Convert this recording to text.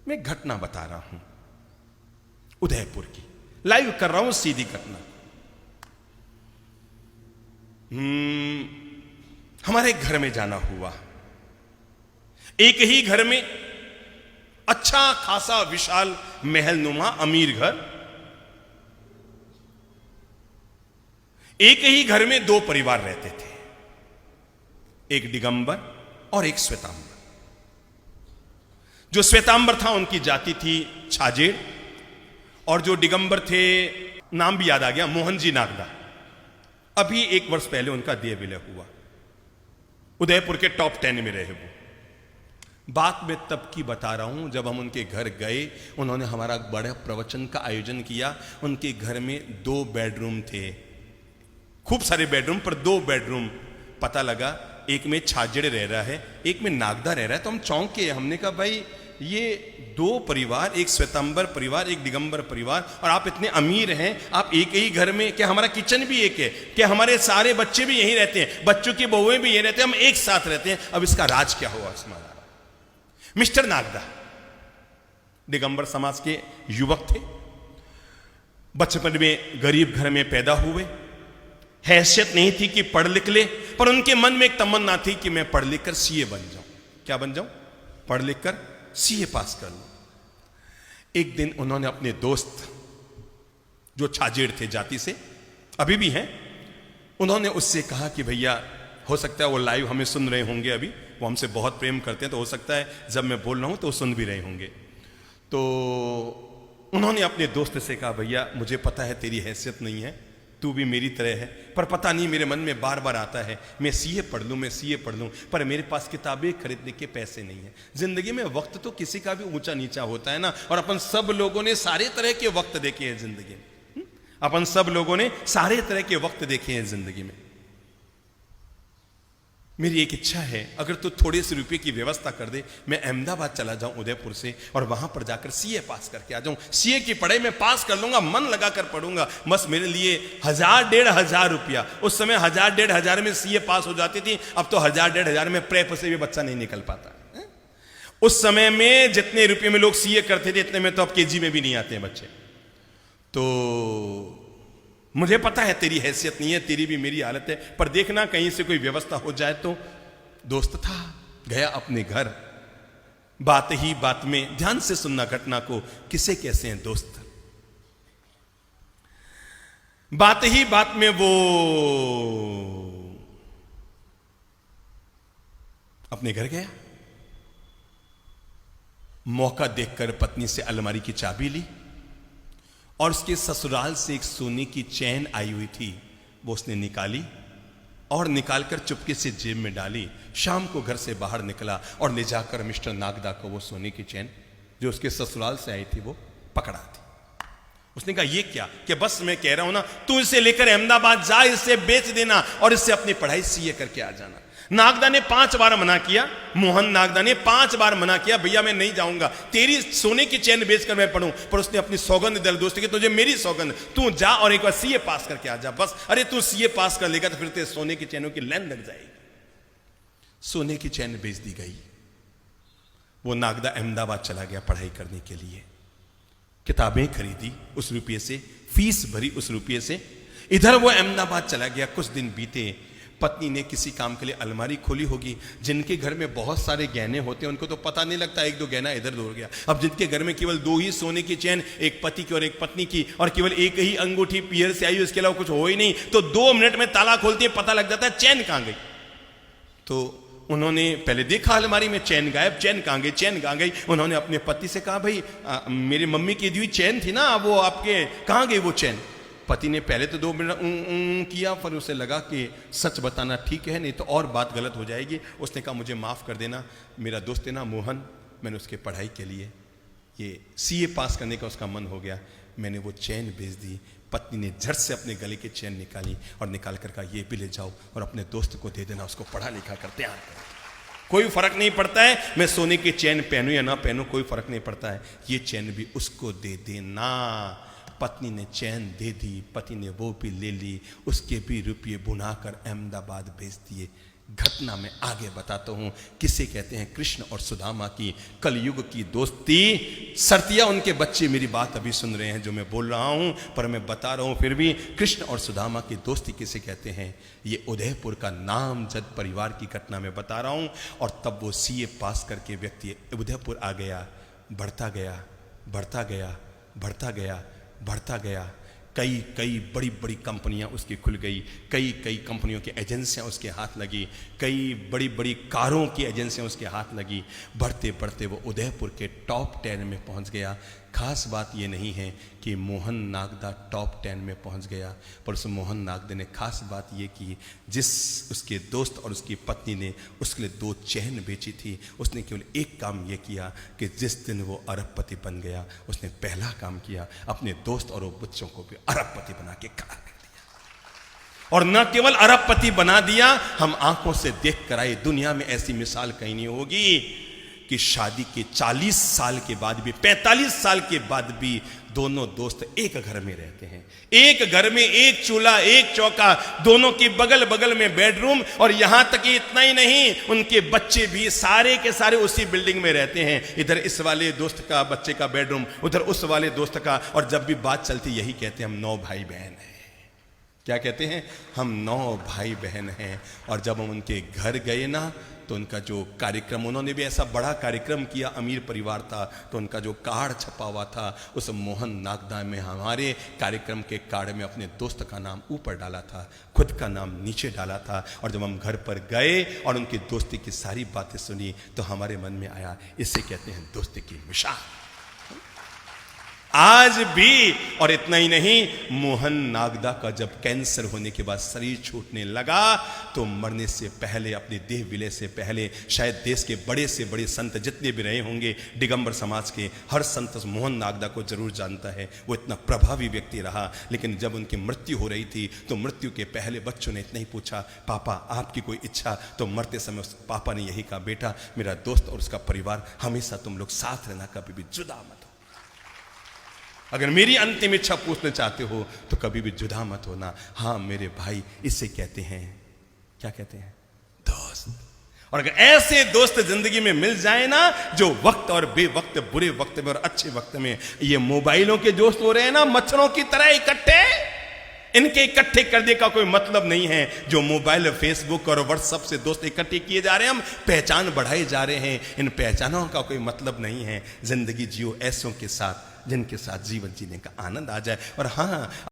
मैं घटना बता रहा हूं उदयपुर की, लाइव कर रहा हूं सीधी घटना। हमारे घर में जाना हुआ, एक ही घर में अच्छा खासा विशाल महलनुमा अमीर घर, एक ही घर में दो परिवार रहते थे, एक दिगंबर और एक श्वेतांबर। जो श्वेतांबर था उनकी जाति थी छाजेड़, और जो दिगंबर थे, नाम भी याद आ गया, मोहन जी नागदा। अभी 1 वर्ष पहले उनका देह विलय हुआ। उदयपुर के टॉप 10 में रहे वो। बात मैं तब की बता रहा हूं जब हम उनके घर गए, उन्होंने हमारा बड़े प्रवचन का आयोजन किया। उनके घर में 2 बेडरूम थे, खूब सारे बेडरूम, पर 2 बेडरूम पता लगा एक में छाजेड़ रह रहा है, एक में नागदा रह रहा है। तो हम चौंके, हमने कहा भाई ये 2 परिवार, एक श्वेतांबर परिवार, एक दिगंबर परिवार, और आप इतने अमीर हैं, आप एक ही घर में, क्या हमारा किचन भी एक है, क्या हमारे सारे बच्चे भी यहीं रहते हैं, बच्चों की बहुएं भी यहीं रहते हैं, हम एक साथ रहते हैं, अब इसका राज क्या हुआ हमारा। मिस्टर नागदा दिगंबर समाज के युवक थे, बचपन में गरीब घर में पैदा हुए, हैसियत नहीं थी कि पढ़ लिख ले, पर उनके मन में एक तमन्ना थी कि मैं पढ़ लिख कर सीए बन जाऊं। क्या बन जाऊं? पढ़ लिख कर सीए पास कर लूं। एक दिन उन्होंने अपने दोस्त जो छाजेड़ थे जाति से, अभी भी हैं, उन्होंने उससे कहा कि भैया हो सकता है वो लाइव हमें सुन रहे होंगे, अभी वो हमसे बहुत प्रेम करते हैं, तो हो सकता है जब मैं बोल रहा हूं तो वो सुन भी रहे होंगे। तो उन्होंने अपने दोस्त से कहा भैया मुझे पता है तेरी हैसियत नहीं है, तू भी मेरी तरह है, पर पता नहीं मेरे मन में बार बार आता है मैं सीए पढ़ लूं, मैं सीए पढ़ लूं, पर मेरे पास किताबें खरीदने के पैसे नहीं है। जिंदगी में वक्त तो किसी का भी ऊंचा नीचा होता है ना, और अपन सब लोगों ने सारे तरह के वक्त देखे हैं जिंदगी में, अपन सब लोगों ने सारे तरह के वक्त देखे हैं जिंदगी में। मेरी एक इच्छा है, अगर तू थोड़े से रुपए की व्यवस्था कर दे, मैं अहमदाबाद चला जाऊं उदयपुर से, और वहां पर जाकर सीए पास करके आ जाऊं। सीए की पढ़ाई में पास कर लूंगा, मन लगाकर पढ़ूंगा, बस मेरे लिए 1000-1500 रुपया, उस समय 1000-1500 में सीए पास हो जाती थी, अब तो 1000-1500 में प्रेप से भी बच्चा नहीं निकल पाता। उस समय में जितने रुपये में लोग सीए करते थे, इतने में तो अब केजी में भी नहीं आते हैं बच्चे। तो मुझे पता है तेरी हैसियत नहीं है, तेरी भी मेरी हालत है, पर देखना कहीं से कोई व्यवस्था हो जाए तो। दोस्त था, गया अपने घर। बात ही बात में, ध्यान से सुनना घटना को, किसे कैसे हैं दोस्त। बात ही बात में वो अपने घर गया, मौका देखकर पत्नी से अलमारी की चाबी ली, और उसके ससुराल से एक सोने की चैन आई हुई थी, वो उसने निकाली, और निकालकर चुपके से जेब में डाली। शाम को घर से बाहर निकला और ले जाकर मिस्टर नागदा को वो सोने की चैन जो उसके ससुराल से आई थी वो पकड़ा थी। उसने कहा ये क्या, कि बस मैं कह रहा हूं ना, तू इसे लेकर अहमदाबाद जा, इसे बेच देना और इससे अपनी पढ़ाई सीए करके आ जाना। नागदा ने 5 बार मना किया, मोहन नागदा ने 5 बार मना किया, भैया मैं नहीं जाऊंगा, तेरी सोने की चैन बेचकर मैं पढ़ूं। पर उसने अपनी सौगंध दिल दोस्त की, तुझे मेरी सौगंध, तू जा और एक बार सीए पास करके आ जा बस। अरे तू सीए पास कर लेगा तो फिर तेरे सोने की चैनों की लाइन लग जाएगी। सोने की चैन बेच दी गई। वो नागदा अहमदाबाद चला गया पढ़ाई करने के लिए, किताबें खरीदी उस रुपये से, फीस भरी उस रुपये से। इधर वो अहमदाबाद चला गया। कुछ दिन बीते, पत्नी ने किसी काम के लिए अलमारी खोली होगी। जिनके घर में बहुत सारे गहने होते हैं उनको तो पता नहीं लगता, 1-2 गहना इधर उधर हो गया। अब जिनके घर में केवल 2 ही सोने की चैन, एक पति की और एक पत्नी की, और केवल एक ही अंगूठी पियर से आई, उसके अलावा कुछ हो ही नहीं, तो 2 मिनट में ताला खोलती है, पता लग जाता है चैन कहां गई। तो उन्होंने पहले देखा अलमारी में, चैन गायब, चैन कहां गई, चैन कहां गई। उन्होंने अपने पति से कहा भाई मेरी मम्मी की दी हुई चैन थी ना, वो आपके कहां गई वो चैन। पति ने पहले तो 2 मिनट किया, पर उसे लगा कि सच बताना ठीक है, नहीं तो और बात गलत हो जाएगी। उसने कहा मुझे माफ़ कर देना, मेरा दोस्त है ना मोहन, मैंने उसके पढ़ाई के लिए ये सीए पास करने का उसका मन हो गया, मैंने वो चैन बेच दी। पत्नी ने झट से अपने गले की चैन निकाली और निकाल कर कहा ये भी ले जाओ और अपने दोस्त को दे देना, उसको पढ़ा लिखा कर तैयार करो। कोई फर्क नहीं पड़ता है मैं सोने की चैन पहनूं या ना पहनूं, कोई फर्क नहीं पड़ता है, ये चैन भी उसको दे देना। पत्नी ने चैन दे दी, पति ने वो भी ले ली, उसके भी रुपये बुना कर अहमदाबाद भेज दिए। घटना में आगे बताता हूं किसे कहते हैं कृष्ण और सुदामा की कलयुग की दोस्ती। सर्तिया उनके बच्चे मेरी बात अभी सुन रहे हैं जो मैं बोल रहा हूं, पर मैं बता रहा हूं फिर भी, कृष्ण और सुदामा की दोस्ती किसे कहते हैं। ये उदयपुर का नामजद परिवार की घटना मैं बता रहा हूं। और तब वो सीए पास करके व्यक्ति उदयपुर आ गया, बढ़ता गया, बढ़ता गया, बढ़ता गया, बढ़ता गया। कई कई बड़ी बड़ी कंपनियां उसकी खुल गई, कई कई कंपनियों की एजेंसियां उसके हाथ लगी, कई बड़ी बड़ी कारों की एजेंसियां उसके हाथ लगी। बढ़ते बढ़ते वो उदयपुर के टॉप 10 में पहुंच गया। खास बात ये नहीं है कि मोहन नागदा टॉप 10 में पहुंच गया, पर उस मोहन नागदा ने खास बात ये की, जिस उसके दोस्त और उसकी पत्नी ने उसके लिए 2 चैन बेची थी, उसने केवल एक काम ये किया कि जिस दिन वो अरबपति बन गया, उसने पहला काम किया, अपने दोस्त और वो बच्चों को भी अरबपति बना के खड़ा कर दिया। और न केवल अरबपति बना दिया, हम आंखों से देख कर आए, दुनिया में ऐसी मिसाल कहीं नहीं होगी कि शादी के 40 साल के बाद भी, 45 साल के बाद भी दोनों दोस्त एक घर में रहते हैं। एक घर में एक चूल्हा, एक चौका, दोनों की बगल बगल में बेडरूम, और यहां तक कि इतना ही नहीं, उनके बच्चे भी सारे के सारे उसी बिल्डिंग में रहते हैं। इधर इस वाले दोस्त का बच्चे का बेडरूम, उधर उस वाले दोस्त का। और जब भी बात चलती यही कहते हैं हम 9 भाई बहन हैं। क्या कहते हैं? हम 9 भाई बहन हैं। और जब हम उनके घर गए ना, तो उनका जो कार्यक्रम, उन्होंने भी ऐसा बड़ा कार्यक्रम किया, अमीर परिवार था, तो उनका जो कार्ड छपा हुआ था, उस मोहन नागदा में हमारे कार्यक्रम के कार्ड में अपने दोस्त का नाम ऊपर डाला था, खुद का नाम नीचे डाला था। और जब हम घर पर गए और उनकी दोस्ती की सारी बातें सुनी, तो हमारे मन में आया, इसे कहते हैं दोस्ती की मिसाल। आज भी। और इतना ही नहीं, मोहन नागदा का जब कैंसर होने के बाद शरीर छूटने लगा, तो मरने से पहले, अपने देह विलय से पहले, शायद देश के बड़े से बड़े संत जितने भी रहे होंगे, दिगंबर समाज के हर संत मोहन नागदा को जरूर जानता है। वो इतना प्रभावी व्यक्ति रहा। लेकिन जब उनकी मृत्यु हो रही थी, तो मृत्यु के पहले बच्चों ने इतना ही पूछा, पापा आपकी कोई इच्छा? तो मरते समय उस पापा ने यही कहा, बेटा मेरा दोस्त और उसका परिवार हमेशा तुम लोग साथ रहना, कभी भी जुदा मत हो। अगर मेरी अंतिम इच्छा पूछना चाहते हो तो कभी भी जुदा मत होना। हाँ मेरे भाई, इसे कहते हैं, क्या कहते हैं? दोस्त। और अगर ऐसे दोस्त जिंदगी में मिल जाए ना, जो वक्त और बेवक्त, बुरे वक्त में और अच्छे वक्त में, ये मोबाइलों के दोस्त हो रहे हैं ना, मच्छरों की तरह इकट्ठे, इनके इकट्ठे करने का कोई मतलब नहीं है। जो मोबाइल, फेसबुक और व्हाट्सएप से दोस्त इकट्ठे किए जा रहे हैं, हम पहचान बढ़ाए जा रहे हैं, इन पहचानों का कोई मतलब नहीं है। जिंदगी जियो ऐसों के साथ जिनके साथ जीवन जीने का आनंद आ जाए। और हाँ,